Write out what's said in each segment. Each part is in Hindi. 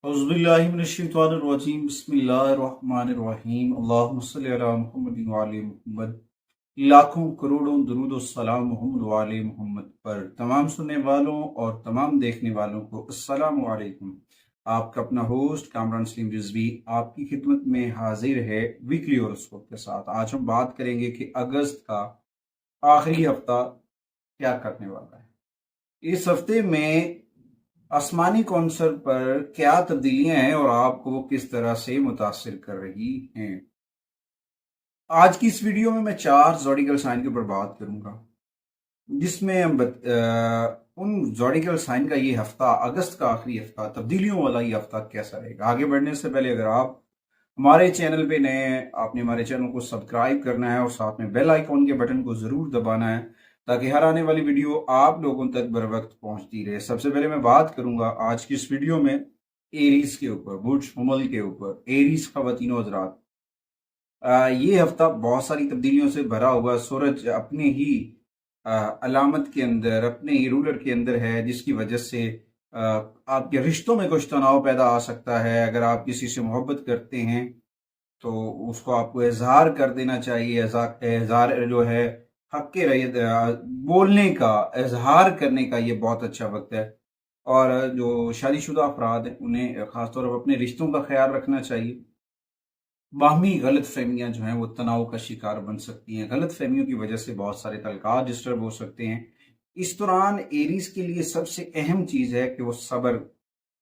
औज़ुबिल्लाहिमिनश्शैतानिर्रजीम बिस्मिल्लाहिर्रहमानिर्रहीम अल्लाहुम्मा सल्लि अला मुहम्मदिन व आले मुहम्मद। लाखों करोड़ों दुरूद और सलाम मोहम्मद व आले मोहम्मद पर। तमाम सुनने वालों और तमाम देखने वालों को अस्सलामु अलैकुम। आपका अपना होस्ट कामरान सलीम रिजवी आपकी खिदमत में हाजिर है वीकली हॉरोस्कोप के साथ। आज हम बात करेंगे कि अगस्त का आखिरी हफ्ता क्या करने वाला है। इस हफ्ते में आसमानी कौनसर पर क्या तब्दीलियां हैं और आपको वो किस तरह से मुतासिर कर रही हैं। आज की इस वीडियो में मैं 4 ज़ोडिकल साइन के ऊपर बात करूंगा, जिसमें हम उन ज़ोडिकल साइन का ये हफ्ता, अगस्त का आखिरी हफ्ता, तब्दीलियों वाला ये हफ्ता कैसा रहेगा। आगे बढ़ने से पहले अगर आप हमारे चैनल पे नए हैं, आपने हमारे चैनल को सब्सक्राइब करना है और साथ में बेल आइकॉन के बटन को जरूर दबाना है, ताकि हर आने वाली वीडियो आप लोगों तक बर वक्त पहुंचती रहे। सबसे पहले मैं बात करूंगा आज की इस वीडियो में एरीज के ऊपर, बुर्ज हुमल के ऊपर। एरीज खवातीनो हजरात, ये हफ्ता बहुत सारी तब्दीलियों से भरा हुआ। सूरज अपने ही अलामत के अंदर, अपने ही रूलर के अंदर है, जिसकी वजह से आपके रिश्तों में कुछ तनाव पैदा आ सकता है। अगर आप किसी से मोहब्बत करते हैं तो उसको आपको इजहार कर देना चाहिए। इजहार जो है, हक के रहित बोलने का, इजहार करने का ये बहुत अच्छा वक्त है। और जो शादीशुदा अफराद हैं उन्हें खासतौर पर अपने रिश्तों का ख्याल रखना चाहिए। बाहमी गलत फहमियाँ जो हैं वो तनाव का शिकार बन सकती हैं। गलत फहमियों की वजह से बहुत सारे तल्कात डिस्टर्ब हो सकते हैं। इस दौरान एरीज के लिए सबसे अहम चीज है कि वो सब्र,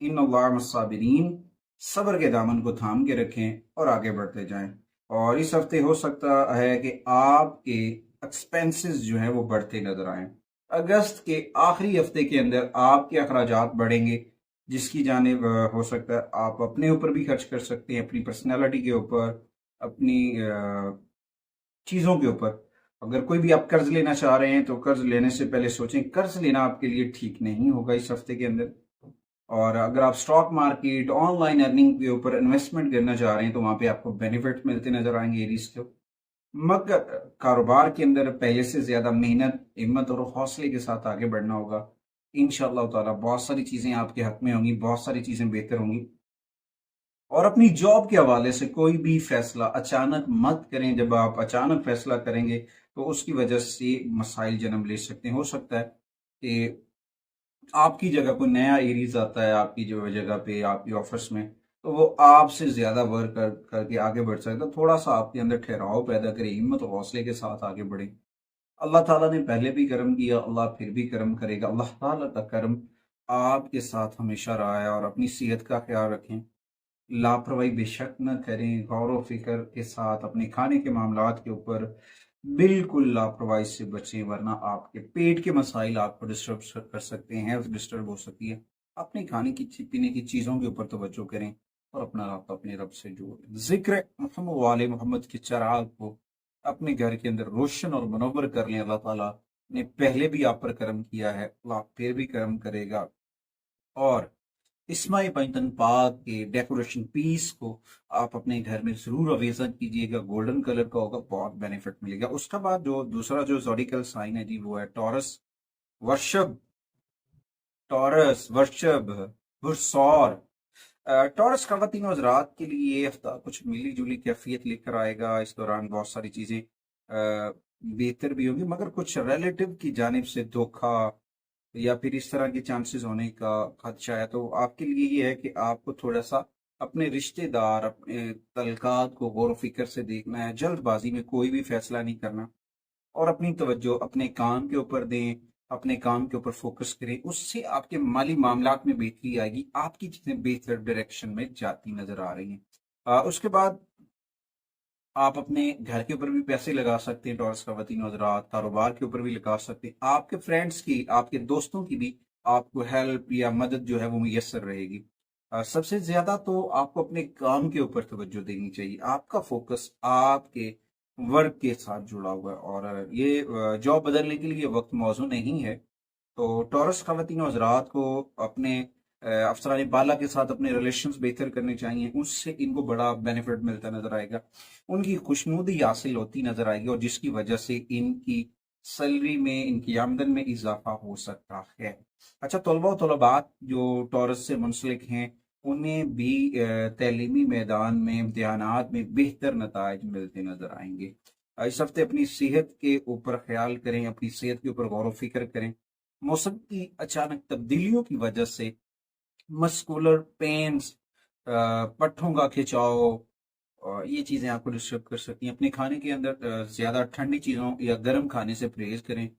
इन साबिरीन, सब्र के दामन को थाम के रखें और आगे बढ़ते जाएं। और इस हफ्ते हो सकता है कि आपके एक्सपेंसेस जो हैं वो बढ़ते नजर आए। अगस्त के आखिरी हफ्ते के अंदर आपके अखराजात बढ़ेंगे, जिसकी जानिब हो सकता है आप अपने ऊपर भी खर्च कर सकते हैं, अपनी पर्सनैलिटी के ऊपर, अपनी चीज़ों के ऊपर। अगर कोई भी आप कर्ज लेना चाह रहे हैं तो कर्ज लेने से पहले सोचें, कर्ज लेना आपके लिए ठीक नहीं होगा इस हफ्ते के अंदर। और अगर आप स्टॉक मार्केट, ऑनलाइन अर्निंग के ऊपर इन्वेस्टमेंट करना चाह रहे हैं तो वहां पे आपको बेनिफिट मिलते नजर आएंगे एरीज को। मगर कारोबार के अंदर पहले से ज्यादा मेहनत, हिम्मत और हौसले के साथ आगे बढ़ना होगा। इंशाअल्लाह ताला बहुत सारी चीजें आपके हक में होंगी, बहुत सारी चीजें बेहतर होंगी। और अपनी जॉब के हवाले से कोई भी फैसला अचानक मत करें। जब आप अचानक फैसला करेंगे तो उसकी वजह से मसाइल जन्म ले सकते हैं। हो सकता है कि आपकी जगह कोई नया एरीज आता है आपकी जो जगह पे, आपकी ऑफिस में, तो वो आपसे ज्यादा वर्क करके आगे बढ़ सकता है। थोड़ा सा आपके अंदर ठहराव पैदा करे, हिम्मत और हौसले के साथ आगे बढ़े। अल्लाह ताला ने पहले भी करम किया, अल्लाह फिर भी करम करेगा। अल्लाह ताला का करम आपके साथ हमेशा रहा है। और अपनी सेहत का ख्याल रखें, लापरवाही बेशक न करें। गौर व फिक्र के साथ अपने खाने के मामलात के ऊपर बिल्कुल लापरवाही से बचें, वरना आपके पेट के मसाइल आपको डिस्टर्ब कर सकते हैं, हेल्थ डिस्टर्ब हो सकती है। अपने खाने की पीने की चीज़ों के ऊपर तवज्जो करें और अपना राब्ता अपने रब से जोड़ें। जिक्र मोहम्मद वाले मोहम्मद के चिराग को अपने घर के अंदर रोशन और मनोवर कर लें। अल्लाह ताला ने पहले भी आप पर करम किया है, अल्लाह फिर भी करम करेगा। और इस्माइल पैंतन पाक के डेकोरेशन पीस को आप अपने घर में जरूर अवेजन कीजिएगा। गोल्डन कलर का होगा, बहुत बेनिफिट मिलेगा। उसका बाद जो दूसरा जो जोडिकल साइन है जी, वो है टॉरस, वर्षभ, टॉरस, वर्षभ, घुड़सौर। टॉरस खवातीन हजरात के लिए ये हफ्ता कुछ मिली जुली कैफियत लेकर आएगा। इस दौरान बहुत सारी चीजें बेहतर भी होंगी, मगर कुछ रिलेटिव की जानिब से धोखा या फिर इस तरह के चांसेस होने का खदशा है। तो आपके लिए ये है कि आपको थोड़ा सा अपने रिश्तेदार, अपने तल्कात को गौर फिक्र से देखना है। जल्दबाजी में कोई भी फैसला नहीं करना और अपनी तवज्जो अपने काम के ऊपर दें, अपने काम के ऊपर फोकस करें। उससे आपके माली मामलात में बेहतरी आएगी, आपकी चीजें बेहतर डायरेक्शन में जाती नजर आ रही हैं। उसके बाद आप अपने घर के ऊपर भी पैसे लगा सकते हैं। टॉरस खवातीन हज़रात, कारोबार के ऊपर भी लगा सकते हैं। आपके फ्रेंड्स की, आपके दोस्तों की भी आपको हेल्प या मदद जो है वो मुयसर रहेगी। सबसे ज्यादा तो आपको अपने काम के ऊपर तवज्जो देनी चाहिए। आपका फोकस आपके वर्क के साथ जुड़ा हुआ है और ये जॉब बदलने के लिए वक्त मौजूद नहीं है। तो टॉरस खवातीन हज़रात को अपने अफसरान बाला के साथ अपने रिलेशंस बेहतर करने चाहिए। उससे इनको बड़ा बेनिफिट मिलता नजर आएगा, उनकी खुशनुदी हासिल होती नजर आएगी और जिसकी वजह से इनकी सैलरी में, इनकी आमदन में इजाफा हो सकता है। अच्छा, तलबा व तलबात जो टॉरस से मुंसलिक हैं उन्हें भी तैलीमी मैदान में इम्तिहानात में बेहतर नताइज मिलते नजर आएंगे। इस हफ्ते अपनी सेहत के ऊपर ख्याल करें, अपनी सेहत के ऊपर गौर व फिक्र करें। मौसम की अचानक तब्दीलियों की वजह से मस्कुलर पेन्स, पट्ठों का खिंचाव, ये चीज़ें आपको डिस्टर्ब कर सकती हैं। अपने खाने के अंदर ज़्यादा ठंडी चीज़ों या गर्म खाने से परहेज करें।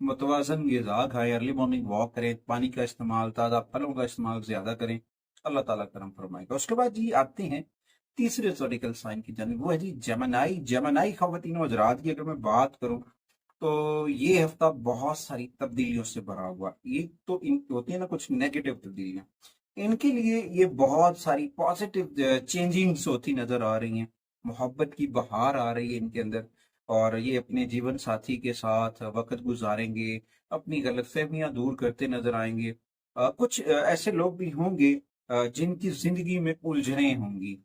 मुतवाज़न ग़िज़ा खाएं, अर्ली मॉर्निंग वॉक करें, पानी का इस्तेमाल, ताज़ा फलों का इस्तेमाल ज़्यादा करें। अल्लाह ताला करम फरमाएगा। उसके बाद जी आते हैं तीसरे ज़ोडिकल साइन की जानिब, वो है जी जेमिनी। जेमिनी ख़वातीन व हज़रात की अगर मैं बात करूं तो ये हफ्ता बहुत सारी तब्दीलियों से भरा हुआ। ये तो इन होती है ना कुछ नेगेटिव तब्दीलियां, इनके लिए ये बहुत सारी पॉजिटिव चेंजिंग्स होती नजर आ रही हैं। मोहब्बत की बहार आ रही है इनके अंदर, और ये अपने जीवन साथी के साथ वक्त गुजारेंगे, अपनी गलतफहमियां दूर करते नजर आएंगे। कुछ ऐसे लोग भी होंगे जिनकी जिंदगी में उलझनें होंगी,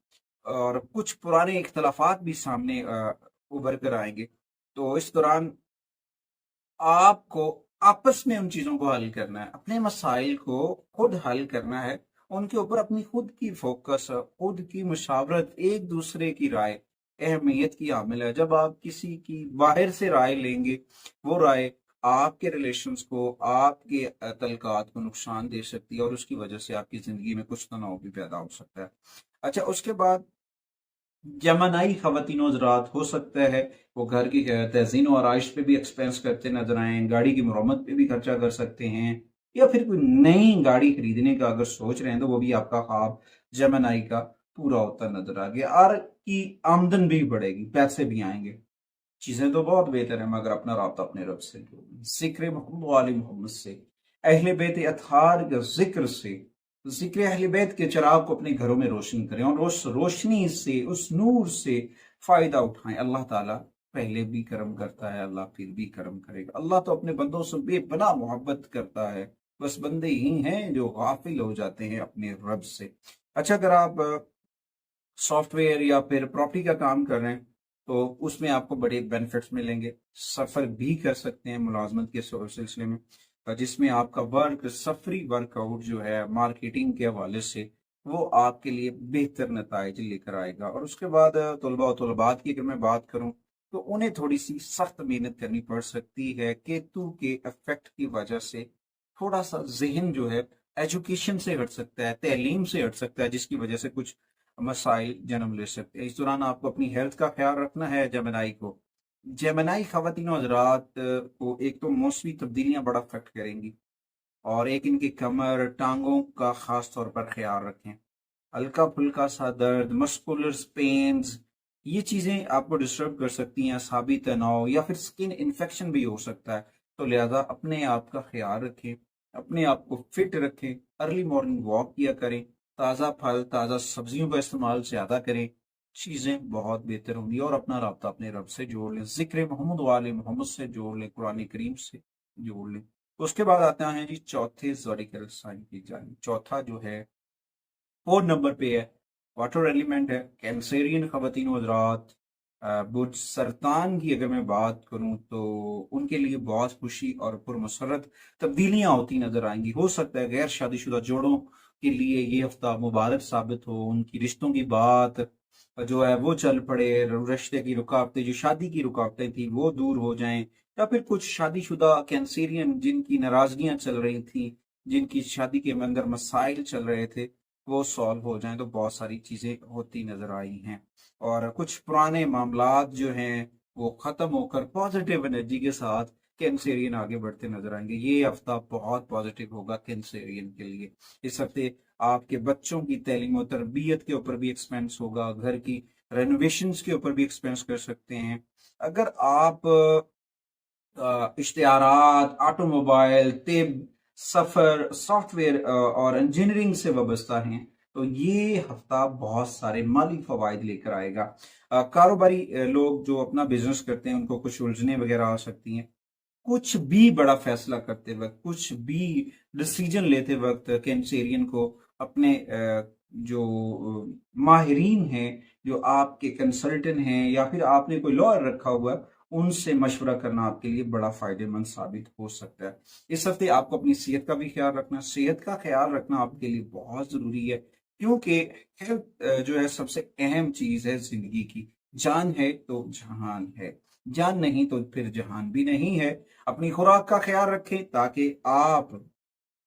और कुछ पुराने इख्तलाफात भी सामने उभर कर आएंगे। तो इस दौरान आपको आपस में उन चीजों को हल करना है, अपने मसाइल को खुद हल करना है। उनके ऊपर अपनी खुद की फोकस, खुद की मुशावरत, एक दूसरे की राय अहमियत की हामिल है। जब आप किसी की बाहर से राय लेंगे, वो राय आपके रिलेशंस को, आपके तल्कात को नुकसान दे सकती है, और उसकी वजह से आपकी जिंदगी में कुछ तनाव भी पैदा हो सकता है। अच्छा, उसके बाद जमानाई खवातीन हज़रात हो सकता है वो घर की तज़ीन और आराइश पे भी एक्सपेंस करते नजर आए, गाड़ी की मरम्मत पे भी खर्चा कर सकते हैं, या फिर कोई नई गाड़ी खरीदने का अगर सोच रहे हैं तो वो भी आपका ख्वाब जमानाई का पूरा होता नजर आ गया। और की आमदन भी बढ़ेगी, पैसे भी आएंगे। चीजें तो बहुत बेहतर है, मगर अपना राब्ता अपने रब से जोड़ें, जिक्र मोहम्मद वाले मोहम्मद से, अहले बैत अतहार के जिक्र से, जिक्र अहले बैत के चिराग को अपने घरों में रोशन करें, और उस रोशनी से, उस नूर से फायदा उठाएं। अल्लाह ताला पहले भी करम करता है, अल्लाह फिर भी करम करेगा। अल्लाह तो अपने बंदों से बेपनाह मोहब्बत करता है, बस बंदे ही हैं जो गाफिल हो जाते हैं अपने रब से। अच्छा, अगर आप सॉफ्टवेयर या फिर प्रॉपर्टी का काम कर रहे हैं तो उसमें आपको बड़े बेनिफिट्स मिलेंगे। सफर भी कर सकते हैं मुलाजमत के सिलसिले में, जिसमें आपका वर्क सफरी वर्कआउट जो है मार्केटिंग के हवाले से, वो आपके लिए बेहतर नताइज लेकर आएगा। और उसके बाद तलबा और तलबात की अगर मैं बात करूं तो उन्हें थोड़ी सी सख्त मेहनत करनी पड़ सकती है। केतु के इफेक्ट की वजह से थोड़ा सा जहन जो है एजुकेशन से हट सकता है, तालीम से हट सकता है, जिसकी वजह से कुछ मसाइल जन्म ले सकते हैं। इस दौरान आपको अपनी हेल्थ का ख्याल रखना है। जेमिनाई को, जेमिनाई खवातीन हज़रात को एक तो मौसमी तब्दीलियां बड़ा अफेक्ट करेंगी, और एक इनकी कमर टांगों का खास तौर पर ख्याल रखें। हल्का फुल्का सा दर्द, मस्कुलर पेन्स, ये चीजें आपको डिस्टर्ब कर सकती हैं। असाबी तनाव या फिर स्किन इन्फेक्शन भी हो सकता है। तो लिहाजा अपने आप का ख्याल रखें, अपने आप को फिट रखें, अर्ली मॉर्निंग वॉक किया करें, ताज़ा फल ताज़ा सब्जियों का इस्तेमाल ज़्यादा करें। चीज़ें बहुत बेहतर होंगी, और अपना राब्ता अपने रब से जोड़ लें, जिक्र मोहम्मद वाले मोहम्मद से जोड़ लें, कुरान करीम से जोड़ लें। उसके बाद आते हैं जी चौथे ज़ोडिकल साइन की जानिब। चौथा जो है 4 नंबर पे है, वाटर एलिमेंट है। कैंसेरियन खवातीन हज़रात, बुर्ज सरतान की अगर मैं बात करूं तो उनके लिए बहुत खुशी और पुरमसरत तब्दीलियां होती नजर आएंगी। हो सकता है गैर शादीशुदा जोड़ों के लिए ये हफ्ता मुबारक साबित हो, उनकी रिश्तों की बात जो है वो चल पड़े, रिश्ते की रुकावटें, जो शादी की रुकावटें थी वो दूर हो जाएं, या फिर कुछ शादीशुदा कैंसेरियन जिनकी नाराजगियां चल रही थी, जिनकी शादी के अंदर मसाइल चल रहे थे, वो सॉल्व हो जाएं। तो बहुत सारी चीजें होती नजर आई हैं, और कुछ पुराने मामलात जो हैं वो खत्म होकर पॉजिटिव एनर्जी के साथ कैंसेरियन आगे बढ़ते नजर आएंगे। ये हफ्ता बहुत पॉजिटिव होगा कैंसेरियन के लिए। इस हफ्ते आपके बच्चों की तालीम और तरबियत के ऊपर भी एक्सपेंस होगा, घर की रेनोवेशंस के ऊपर भी एक्सपेंस कर सकते हैं। अगर आप इश्तिहारात, ऑटोमोबाइल, तिब, सफर, सॉफ्टवेयर और इंजीनियरिंग से वाबस्ता हैं तो ये हफ्ता बहुत सारे माली फवायद लेकर आएगा। कारोबारी लोग जो अपना बिजनेस करते हैं उनको कुछ उलझने वगैरह आ सकती हैं। कुछ भी बड़ा फैसला करते वक्त, कुछ भी डिसीजन लेते वक्त कैंसेरियन को अपने जो माहिरीन हैं, जो आपके कंसल्टेंट हैं, या फिर आपने कोई लॉयर रखा हुआ है, उनसे मशवरा करना आपके लिए बड़ा फायदेमंद साबित हो सकता है। इस हफ्ते आपको अपनी सेहत का भी ख्याल रखना, सेहत का ख्याल रखना आपके लिए बहुत जरूरी है। क्योंकि हेल्थ जो है सबसे अहम चीज है जिंदगी की। जान है तो जहान है, जान नहीं तो फिर जहान भी नहीं है। अपनी खुराक का ख्याल रखें ताकि आप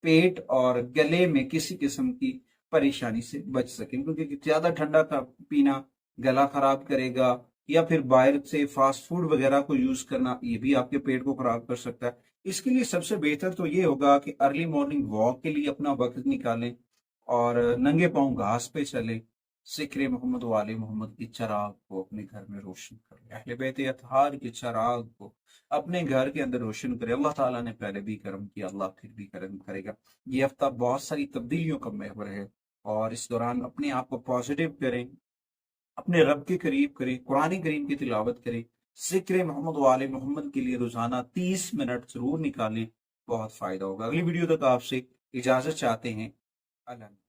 पेट और गले में किसी किस्म की परेशानी से बच सकें, क्योंकि ज्यादा ठंडा का पीना गला खराब करेगा, या फिर बाहर से फास्ट फूड वगैरह को यूज करना ये भी आपके पेट को खराब कर सकता है। इसके लिए सबसे बेहतर तो ये होगा कि अर्ली मॉर्निंग वॉक के लिए अपना वक्त निकालें और नंगे पांव घास पे चलें। जिक्र मोहम्मद वाले मोहम्मद की चिराग को अपने घर में रोशन करें, अहले बैत अतहार के चिराग को अपने घर के अंदर रोशन करें। अल्लाह ताला ने पहले भी करम किया, अल्लाह फिर भी करम करेगा। ये हफ्ता बहुत सारी तब्दीलियों का महवर है और इस दौरान अपने आप को पॉजिटिव करें, अपने रब के करीब करें, कुरान करीम की तिलावत करें। जिक्र मोहम्मद वाले मोहम्मद के लिए रोजाना 30 मिनट जरूर निकालें, बहुत फायदा होगा। अगली वीडियो तक आपसे इजाजत चाहते हैं। अल्लाह।